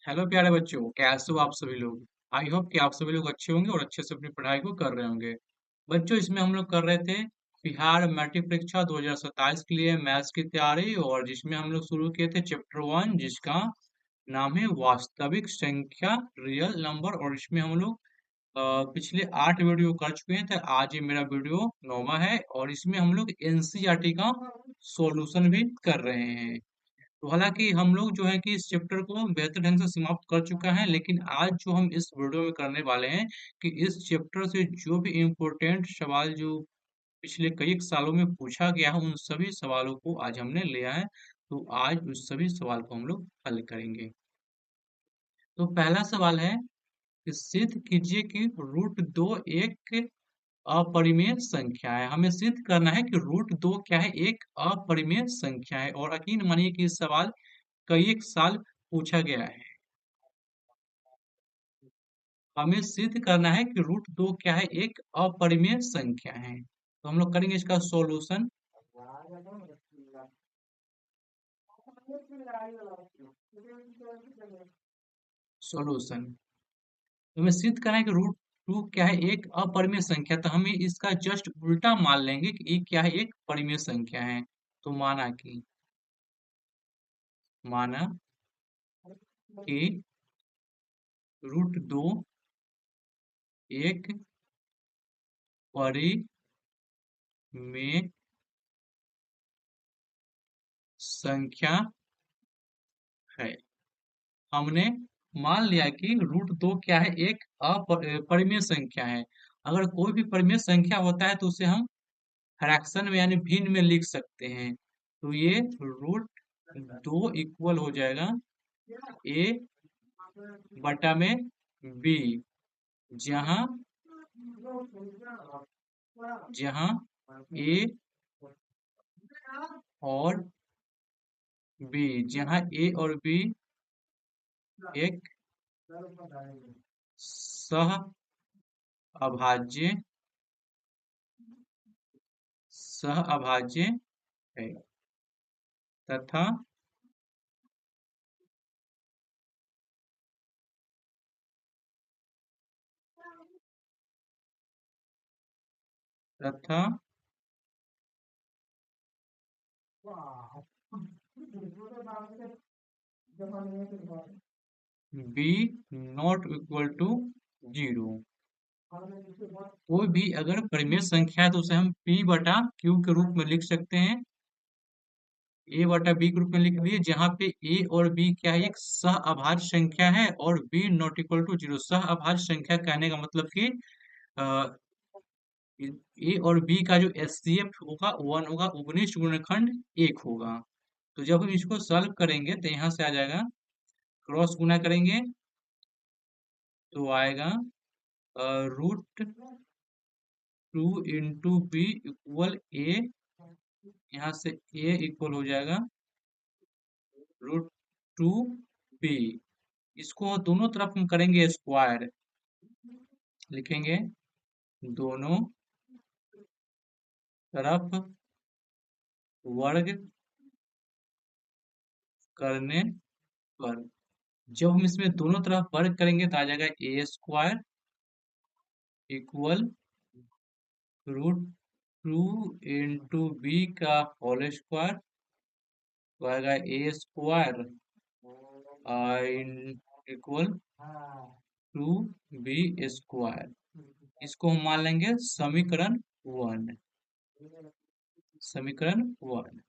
Hello प्यारे बच्चों, कैसे हो आप सभी लोग। आई होप कि आप सभी लोग अच्छे होंगे और अच्छे से अपनी पढ़ाई को कर रहे होंगे। बच्चों, इसमें हम लोग कर रहे थे बिहार मैट्रिक परीक्षा 2027 के लिए मैथ्स की तैयारी, और जिसमें हम लोग शुरू किए थे चैप्टर 1, जिसका नाम है वास्तविक संख्या, रियल नंबर। और इसमें हम लोग पिछले 8 वीडियो कर चुके हैं, तो आज ये मेरा वीडियो 9वां है, और इसमें हम लोग एनसीईआरटी का सॉल्यूशन भी कर रहे हैं। तो हालांकि हम लोग जो है कि इस चैप्टर को बेहतर ढंग से समाप्त कर चुका है, लेकिन आज जो हम इस वीडियो में करने वाले हैं कि इस चैप्टर से जो भी इम्पोर्टेंट सवाल जो पिछले कई एक सालों में पूछा गया है, उन सभी सवालों को आज हमने लिया है। तो आज उस सभी सवाल को हम लोग हल करेंगे। तो पहला सवाल है कि सिद्ध कीजिए कि रूट दो एक अपरिमेय संख्या है। हमें सिद्ध करना है कि रूट दो क्या है, एक अपरिमेय संख्या है। और यकीन मानिए कि इस सवाल कई एक साल पूछा गया है। हमें सिद्ध करना है कि रूट दो क्या है, एक अपरिमेय संख्या है। तो हम लोग करेंगे इसका सॉल्यूशन। सॉल्यूशन, तो हमें सिद्ध करना है कि रूट टू क्या है, एक अपरिमेय संख्या। तो हमें इसका जस्ट उल्टा मान लेंगे कि ये क्या है, एक परिमेय संख्या है। तो माना कि रूट दो एक परिमेय संख्या है। हमने मान लिया कि रूट दो क्या है, एक अपरिमेय संख्या है। अगर कोई भी परिमेय संख्या होता है तो उसे हम फ्रैक्शन में यानी भिन्न में लिख सकते हैं। तो ये रूट दो इक्वल हो जाएगा ए बटा में बी, जहां जहां ए और बी, जहां ए और बी एक सह अभाज्य सह अभाज्य है, तथा तथा b not equal to zero. कोई भी अगर परिमेय संख्या है तो उसे हम p बटा q के रूप में लिख सकते हैं। a बटा b के रूप में लिख दिए, जहां पे a और b क्या है, एक सह अभाज्य संख्या है, और b not equal to zero. सह अभाज्य संख्या कहने का मतलब कि ए और बी का जो एचसीएफ होगा वन होगा, उगनिष्ठ गुणनखंड एक होगा। तो जब हम इसको सॉल्व करेंगे तो यहाँ से आ जाएगा, क्रॉस गुना करेंगे तो आएगा root two into b equal a. यहाँ से ए इक्वल हो जाएगा रूट टू बी। इसको दोनों तरफ हम करेंगे स्क्वायर, लिखेंगे दोनों तरफ वर्ग करने पर। जब हम इसमें दोनों तरफ वर्ग करेंगे तो आ जाएगा a square equal root two into b का होल स्क्वायर, तो आएगा a square equal to b square. इसको हम मान लेंगे समीकरण वन। समीकरण वन।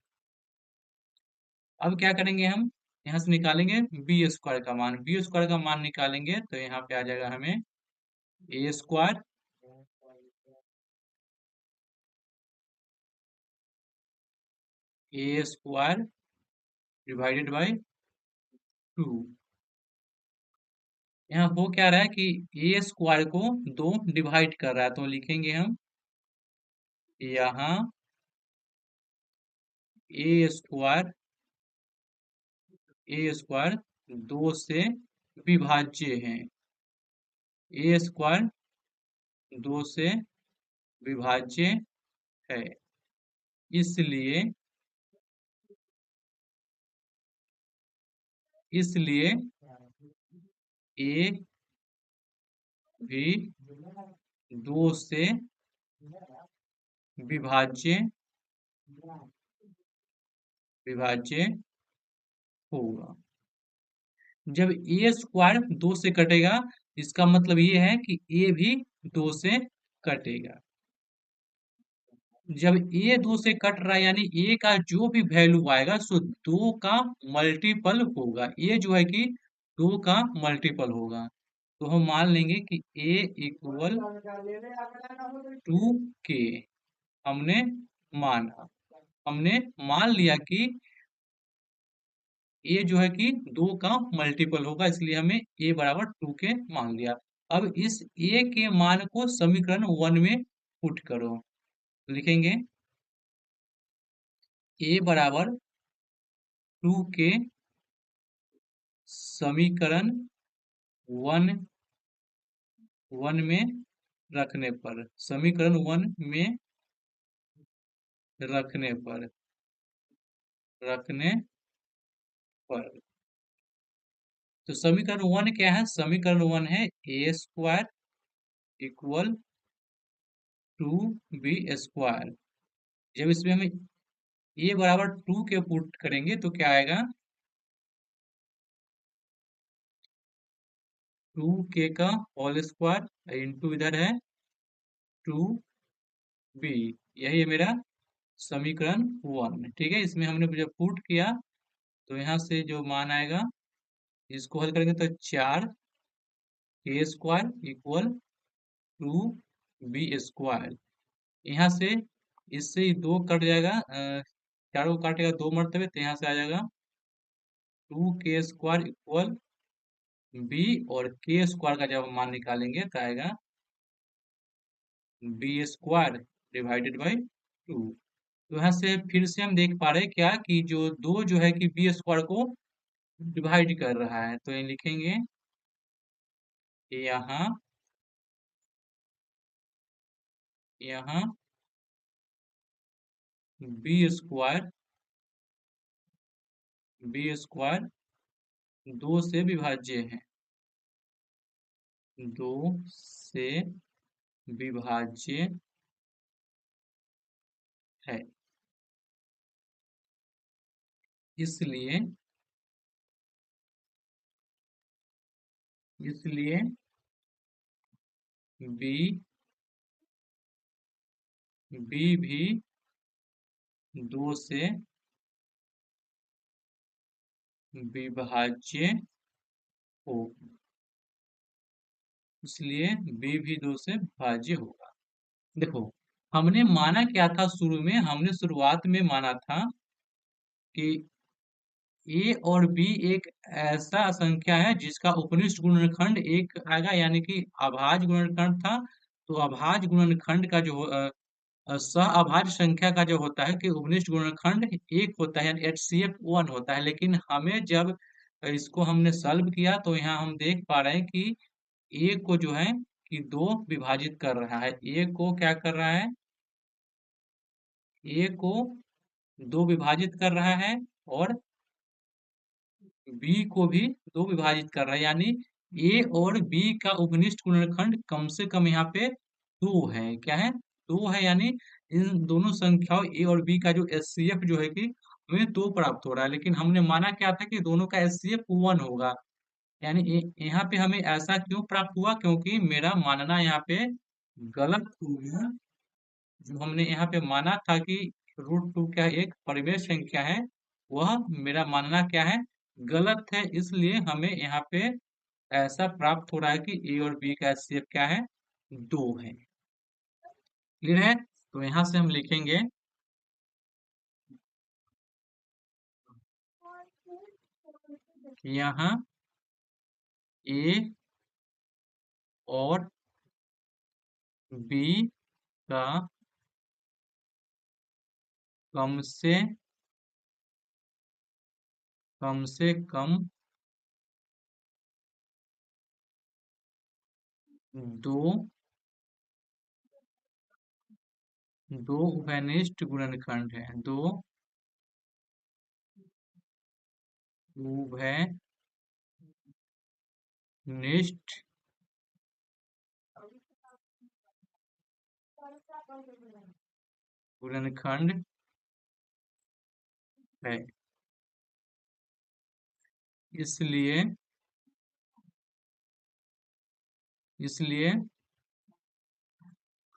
अब क्या करेंगे हम, यहाँ से निकालेंगे बी स्क्वायर का मान। बी स्क्वायर का मान निकालेंगे तो यहाँ पे आ जाएगा हमें ए स्क्वायर डिवाइडेड बाई टू। यहाँ हो क्या रहा है कि ए स्क्वायर को दो डिवाइड कर रहा है, तो लिखेंगे हम यहाँ ए स्क्वायर दो से विभाज्य है। ए स्क्वायर दो से विभाज्य है, इसलिए इसलिए ए भी दो से विभाज्य विभाज्य होगा। जब ए स्क्वायर दो से कटेगा, इसका मतलब ये है कि ए भी दो से कटेगा। जब ए दो से कट रहा है यानी ए का जो भी वैल्यू आएगा सो दो का मल्टीपल होगा। ए जो है कि दो का मल्टीपल होगा। तो हम मान लेंगे कि ए इक्वल टू के। हमने माना, हमने मान लिया कि ए जो है कि दो का मल्टीपल होगा, इसलिए हमें ए बराबर टू के मान लिया। अब इस ए के मान को समीकरण वन में पुट करो। लिखेंगे ए बराबर टू के समीकरण वन वन में रखने पर, समीकरण वन में रखने पर रखने पर तो समीकरण वन क्या है? समीकरण वन है a square equal to b square. जब इसमें हम ए बराबर टू के पुट करेंगे तो क्या आएगा? टू के का होल स्क्वायर इंटू इधर है टू बी। यही है मेरा समीकरण वन। ठीक है, इसमें हमने जब पुट किया तो यहाँ से जो मान आएगा इसको हल करेंगे तो चार के square equal to b square. यहाँ से इससे ही दो कट जाएगा, चारों को काटेगा दो मरतबे, तो यहाँ से आ जाएगा टू के स्क्वायर इक्वल बी, और के स्क्वायर का जब हम मान निकालेंगे तो आएगा b square divided by two. तो यहाँ से फिर से हम देख पा रहे हैं क्या कि जो दो जो है कि बी स्क्वायर को डिवाइड कर रहा है, तो ये लिखेंगे यहाँ यहाँ बी स्क्वायर दो से विभाज्य है, दो से विभाज्य है। इसलिए इसलिए बी बी भी दो से विभाज्य हो, इसलिए बी भी दो से विभाज्य होगा। देखो, हमने माना क्या था? शुरू में हमने शुरुआत में माना था कि ए और बी एक ऐसा संख्या है जिसका उपनिष्ट गुणनखंड एक आएगा, यानी कि अभाज्य गुणनखंड था। तो अभाज्य गुणनखंड का जो सहअभाज्य संख्या का जो होता है कि उपनिष्ट गुणनखंड एक होता है, यानी HCF वन होता है। लेकिन हमें जब इसको हमने सॉल्व किया तो यहाँ हम देख पा रहे हैं कि ए को जो है कि दो विभाजित कर रहा है। ए को क्या कर रहा है? ए को दो विभाजित कर रहा है और बी को भी दो विभाजित कर रहा है, यानी ए और बी का उपनिष्ट गुणनखंड कम से कम यहाँ पे दो है। क्या है? दो है, यानी इन दोनों संख्याओं ए और बी का जो एचसीएफ जो है कि हमें दो प्राप्त हो रहा है। लेकिन हमने माना क्या था कि दोनों का एचसीएफ वन होगा। यानी यहाँ पे हमें ऐसा क्यों प्राप्त हुआ? क्योंकि मेरा मानना यहाँ पे गलत हो गया। जो हमने यहाँ पे माना था कि रूट टू क्या एक परिमेय संख्या है, वह मेरा मानना क्या है? गलत है। इसलिए हमें यहाँ पे ऐसा प्राप्त हो रहा है कि ए और बी का एचसीएफ क्या है? दो है। क्लियर है? तो यहाँ से हम लिखेंगे यहाँ ए और बी का कम से कम दो दो उभयनिष्ठ गुणनखंड है, दो उभयनिष्ठ निष्ठ गुणनखंड है। इसलिए इसलिए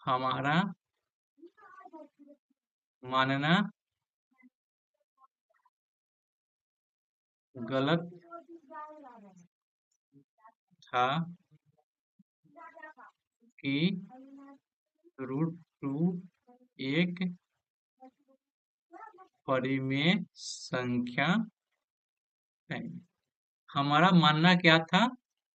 हमारा मानना गलत था कि √2 एक परिमेय संख्या है। हमारा मानना क्या था?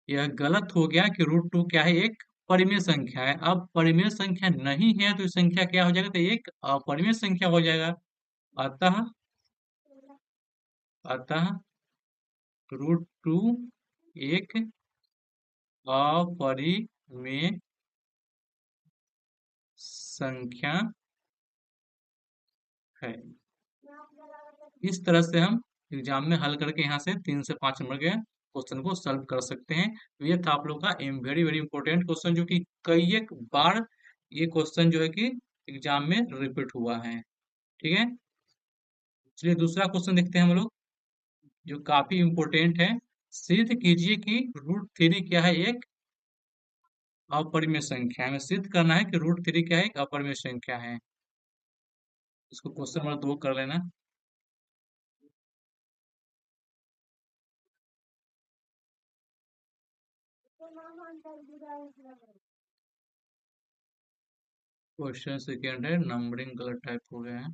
यह गलत हो गया कि √2 क्या है? एक परिमेय संख्या है। अब परिमेय संख्या नहीं है तो ये संख्या क्या हो जाएगा? तो एक अपरिमेय संख्या हो जाएगा। अतः अतः √2 एक अपरिमेय संख्या है। इस तरह से हम एग्जाम में हल करके यहाँ से 3 से 5 नंबर के क्वेश्चन को सॉल्व कर सकते हैं। तो ये था आप लोग का वेरी वेरी इंपॉर्टेंट क्वेश्चन, जो कि कई एक बार ये क्वेश्चन जो है कि एग्जाम में रिपीट हुआ है। ठीक है, चलिए दूसरा क्वेश्चन देखते हैं हम लोग, जो काफी इंपॉर्टेंट है। सिद्ध कीजिए कि √3 क्या है? एक अपरिमेय संख्या है। हमें सिद्ध करना है कि √3 क्या है? एक अपरिमेय संख्या है। इसको क्वेश्चन नंबर 2 कर लेना। क्वेश्चन सेकेंड है, नंबरिंग गलत टाइप हो गया है।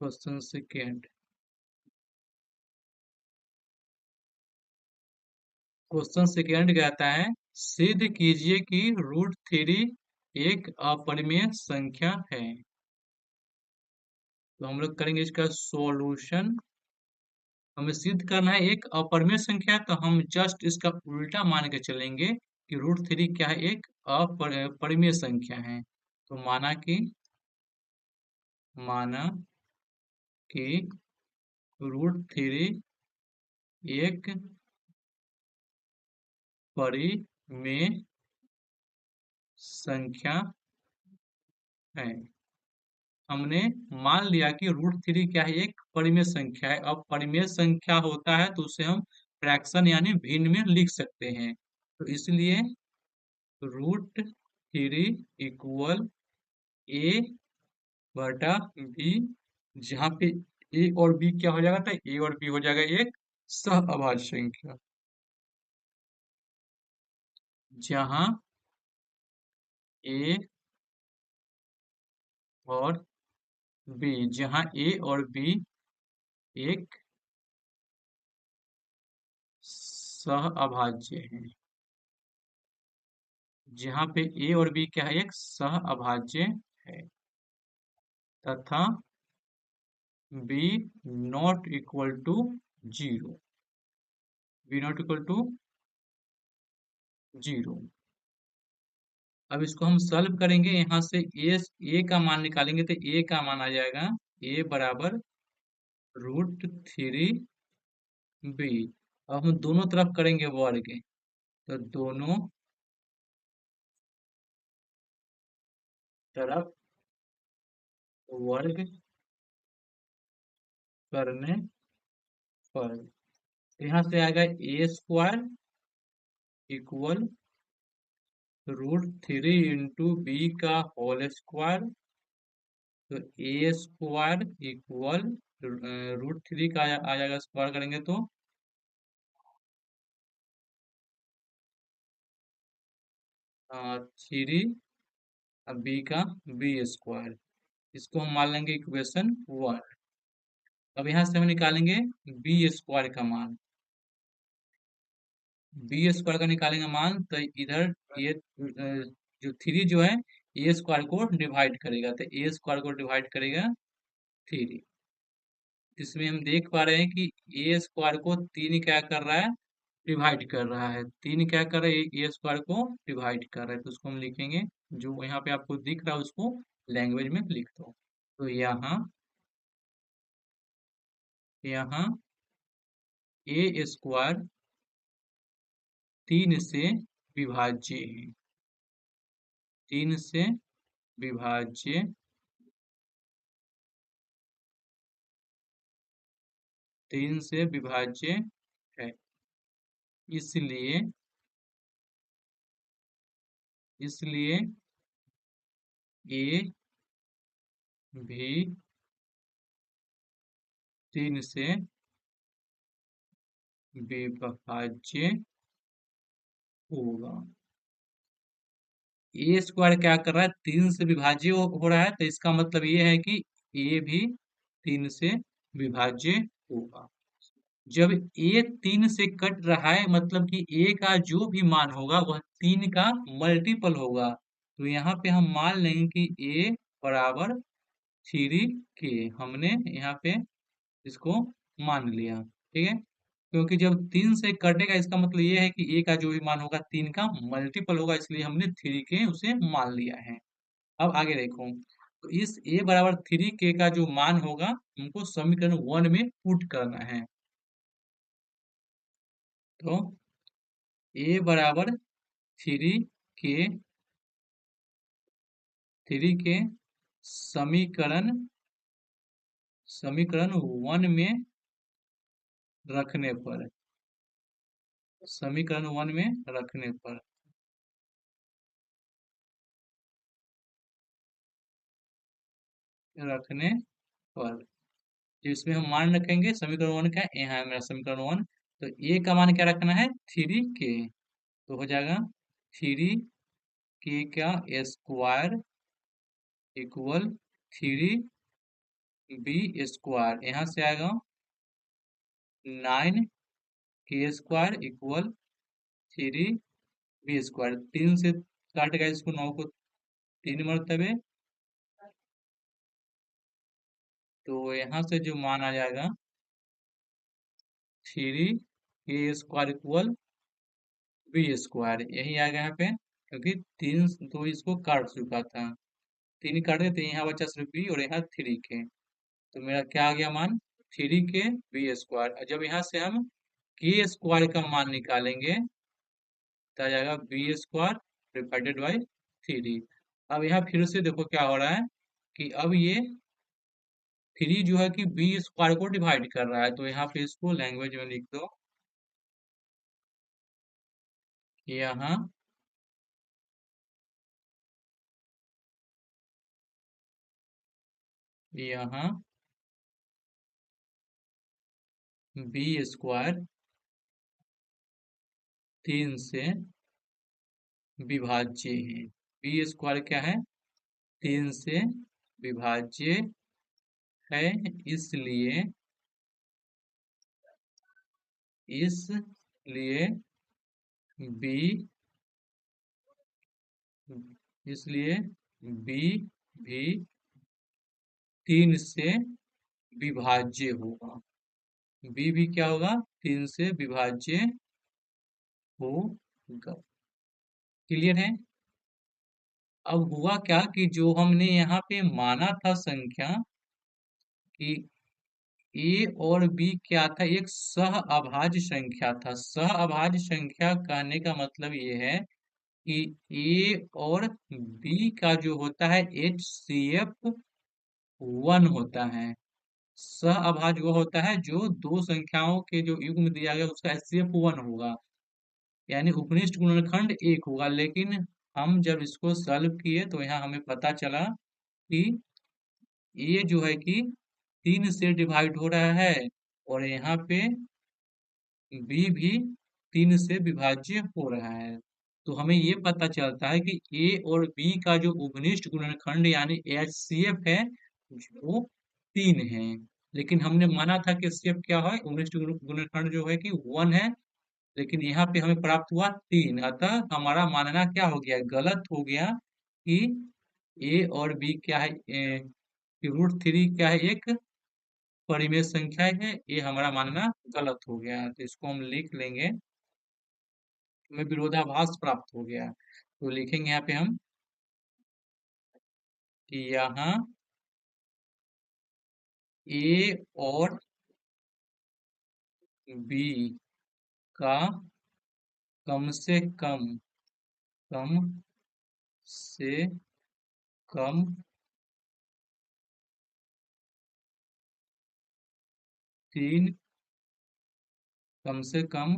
क्वेश्चन सेकेंड, क्वेश्चन सेकेंड कहता है सिद्ध कीजिए कि √3 एक अपरिमेय संख्या है। तो हम लोग करेंगे इसका सॉल्यूशन। हमें सिद्ध करना है एक अपरिमेय संख्या है, तो हम जस्ट इसका उल्टा मान के चलेंगे कि √3 क्या है? एक अपरिमेय संख्या है। तो माना कि √3 एक परिमेय संख्या है। हमने मान लिया कि √3 क्या है? एक परिमेय संख्या है। अब परिमेय संख्या होता है तो उसे हम फ्रैक्शन यानी भिन्न में लिख सकते हैं। तो इसलिए √3 इक्वल ए बटा बी, जहाँ पे ए और बी क्या हो जाएगा? तो ए और बी हो जाएगा एक सह अभाज्य संख्या, जहाँ ए और बी एक सह अभाज्य है। जहाँ पे ए और बी क्या है? एक सह अभाज्य है, तथा b not equal to 0। B not equal to 0। अब इसको हम सॉल्व करेंगे। यहाँ से ए का मान निकालेंगे तो ए का मान आ जाएगा ए बराबर √3 बी। अब हम दोनों तरफ करेंगे वर्ग, तो दोनों तरफ वर्ग करने पर यहाँ से आएगा a² इक्वल √3 इंटू बी का होल स्क्वायर। तो a² इक्वल √3 का आ जाएगा, स्क्वायर करेंगे तो 3 बी का b²। इसको हम मान लेंगे इक्वेशन 1। अब यहाँ से हम निकालेंगे b² का मान। b² का निकालेंगे मान, तो इधर ये जो 3 जो है a² को डिवाइड करेगा, तो a² को डिवाइड करेगा 3। इसमें हम देख पा रहे हैं कि a² को 3 क्या कर रहा है? डिवाइड कर रहा है। 3 क्या कर रहा है, ए स्क्वायर को डिवाइड कर रहा है, तो उसको हम लिखेंगे, जो यहाँ पे आपको दिख रहा है उसको लैंग्वेज में लिख दो। तो यहाँ ए स्क्वायर 3 से विभाज्य है। 3 से विभाज्य, 3 से विभाज्य है। इसलिए इसलिए ए भी 3 से विभाज्य होगा। ए स्क्वायर क्या कर रहा है, 3 से विभाज्य हो रहा है, तो इसका मतलब ये है कि ए भी 3 से विभाज्य होगा। जब ए 3 से कट रहा है, मतलब कि ए का जो भी मान होगा वह 3 का मल्टीपल होगा। तो यहाँ पे हम मान लेंगे कि ए बराबर 3k। हमने यहाँ पे इसको मान लिया, ठीक है। क्योंकि जब 3 से कटेगा, इसका मतलब ये है कि ए का जो भी मान होगा 3 का मल्टीपल होगा, इसलिए हमने 3k उसे मान लिया है। अब आगे देखो, तो इस a बराबर 3k का जो मान होगा हमको समीकरण 1 में पुट करना है। तो a बराबर 3k, 3k समीकरण समीकरण 1 में रखने पर, समीकरण 1 में रखने पर जिसमें हम मान रखेंगे समीकरण 1 का, यहाँ है मेरा समीकरण 1। तो a का मान क्या रखना है, 3k। तो हो जाएगा 3k का स्क्वायर इक्वल 3b स्क्वायर। यहाँ से आएगा 9k square equal 3b square. 3 से काटेगा इसको, 9 को 3 मरतबे, तो यहाँ से जो मान आ जाएगा 3k square equal b square, यही आएगा यहाँ पे। क्योंकि 3 तो इसको काट चुका था, 3 काट देते, यहाँ बचा सिर्फ b और यहाँ 3k। तो मेरा क्या आ गया मान, 3k b स्क्वायर। जब यहाँ से हम के स्क्वायर का मान निकालेंगे तो आ जाएगा b स्क्वायर डिवाइडेड बाई 3। अब यहाँ फिर से देखो क्या हो रहा है कि अब ये 3 जो है कि b स्क्वायर को डिवाइड कर रहा है, तो यहाँ पे इसको लैंग्वेज में लिख दो। यहाँ यहाँ b स्क्वायर 3 से विभाज्य है। b स्क्वायर क्या है, 3 से विभाज्य है। इसलिए इसलिए b इसलिए b भी 3 से विभाज्य होगा। b भी क्या होगा, 3 से विभाज्य होगा। क्लियर है। अब हुआ क्या कि जो हमने यहाँ पे माना था संख्या कि ए और बी क्या था, एक सह अभाज्य संख्या था। सह अभाज्य संख्या कहने का मतलब ये है कि ए और बी का जो होता है HCF 1 होता है। सह अभाज्य वो होता है जो दो संख्याओं के जो युग्म दिया गया उसका HCF 1 होगा, यानी उपनिष्ठ गुणनखंड 1 होगा। लेकिन हम जब इसको सॉल्व किए तो यहाँ हमें पता चला कि ये जो है कि 3 से डिवाइड हो रहा है, और यहाँ पे बी भी 3 से विभाज्य हो रहा है। तो हमें ये पता चलता है कि ए और बी का जो उपनिष्ठ गुणनखंड यानी HCF है वो 3 है। लेकिन हमने माना था कि HCF क्या है, उपनिष्ठ गुणनखंड जो है कि 1 है। लेकिन यहाँ पे हमें प्राप्त हुआ 3, अतः हमारा मानना क्या हो गया, गलत हो गया कि ए और बी क्या है, √3 क्या है, एक परिमेय संख्या है। ये हमारा मानना गलत हो गया, तो इसको हम लिख लेंगे में विरोधाभास प्राप्त हो गया। तो लिखेंगे यहाँ पे हम कि यहाँ ए और बी का कम से कम से कम तीन कम से कम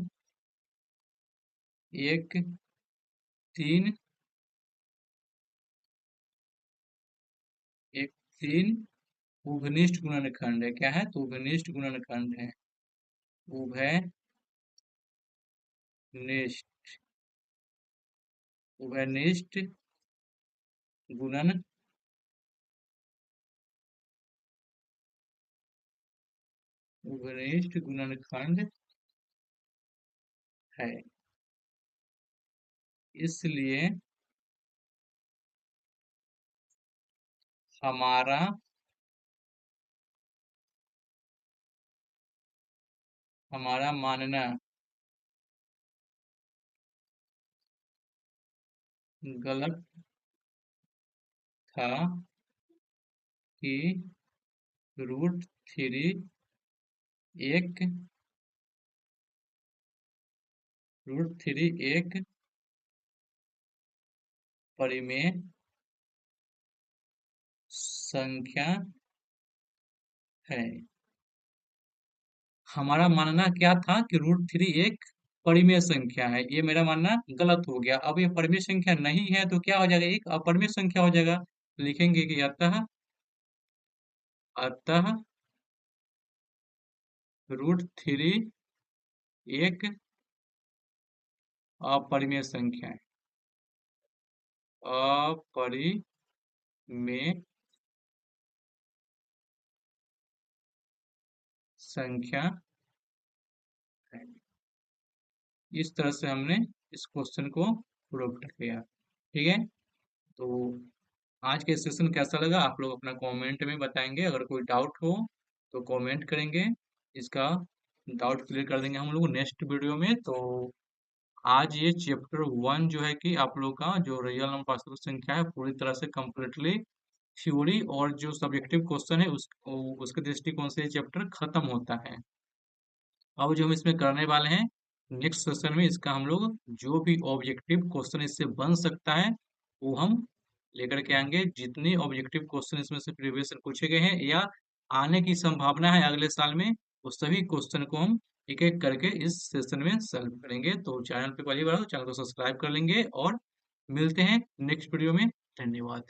एक तीन एक तीन उभनिष्ठ गुणनखंड है। क्या है? तो उभनिष्ठ गुणनखंड है। उभयनिष्ठ उभयनिष्ठ गुणन उभयनिष्ठ गुणनखंड है। इसलिए हमारा हमारा मानना गलत था कि रूट थ्री एक एक परिमेय संख्या है। हमारा मानना क्या था कि रूट थ्री एक परिमेय संख्या है। ये मेरा मानना गलत हो गया। अब ये परिमेय संख्या नहीं है तो क्या हो जाएगा? एक अपरिमेय संख्या हो जाएगा। लिखेंगे कि अतः रूट थ्री एक अपरिमेय संख्या है। अपरिमेय संख्या है। इस तरह से हमने इस क्वेश्चन को प्रूव कर दिया। ठीक है। तो आज के सेशन कैसा लगा आप लोग अपना कमेंट में बताएंगे। अगर कोई डाउट हो तो कमेंट करेंगे। इसका डाउट क्लियर कर देंगे हम लोग नेक्स्ट वीडियो में। तो आज ये चैप्टर वन जो है कि आप लोग का जो रियल नंबर वास्तविक संख्या है पूरी तरह से कंप्लीटली थ्योरी और जो सब्जेक्टिव क्वेश्चन है उसके दृष्टिकोण से ये चैप्टर खत्म होता है। अब जो हम इसमें करने वाले हैं नेक्स्ट सेशन में इसका हम लोग जो भी ऑब्जेक्टिव क्वेश्चन इससे बन सकता है वो हम लेकर के आएंगे। जितने ऑब्जेक्टिव क्वेश्चन इसमें से प्रीवियस पूछे गए हैं या आने की संभावना है अगले साल में वो सभी क्वेश्चन को हम एक एक करके इस सेशन में सॉल्व करेंगे। तो चैनल पे पहली बार हो चैनल को सब्सक्राइब कर लेंगे और मिलते हैं नेक्स्ट वीडियो में। धन्यवाद।